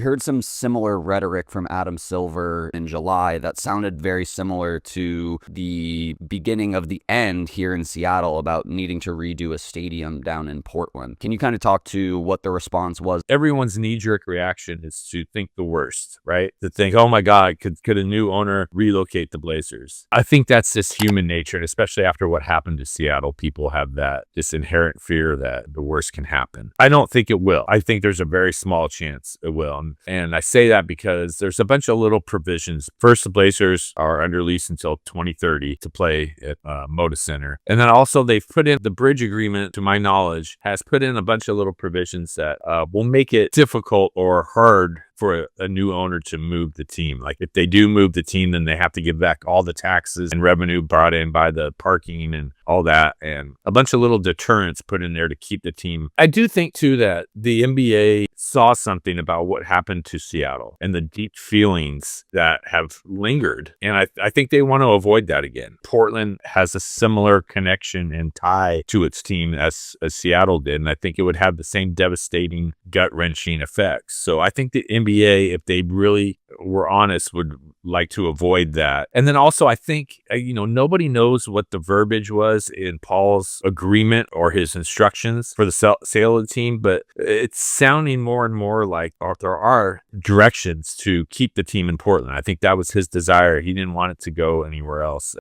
Heard some similar rhetoric from Adam Silver in July that sounded very similar to the beginning of the end here in Seattle about needing to redo a stadium down in Portland. Can you kind of talk to what the response was? Everyone's knee-jerk reaction is to think the worst, right? To think, oh my God, could a new owner relocate the Blazers? I think that's just human nature, and especially after what happened to Seattle, people have this inherent fear that the worst can happen. I don't think it will. I think there's a very small chance it will. And I say that because there's a bunch of little provisions. First, the Blazers are under lease until 2030 to play at Moda Center. And then also they've put in the bridge agreement, to my knowledge, has put in a bunch of little provisions that will make it difficult or hard for a new owner to move the team. Like if they do move the team, then they have to give back all the taxes and revenue brought in by the parking and all that, and a bunch of little deterrents put in there to keep the team. I do think too that the NBA saw something about what happened to Seattle and the deep feelings that have lingered. And I think they want to avoid that again. Portland has a similar connection and tie to its team as Seattle did. And I think it would have the same devastating, gut-wrenching effects. So I think the NBA, if they really were honest, would like to avoid that. And then also, I think, nobody knows what the verbiage was in Paul's agreement or his instructions for the sale of the team, but it's sounding more and more like there are directions to keep the team in Portland. I think that was his desire. He didn't want it to go anywhere else.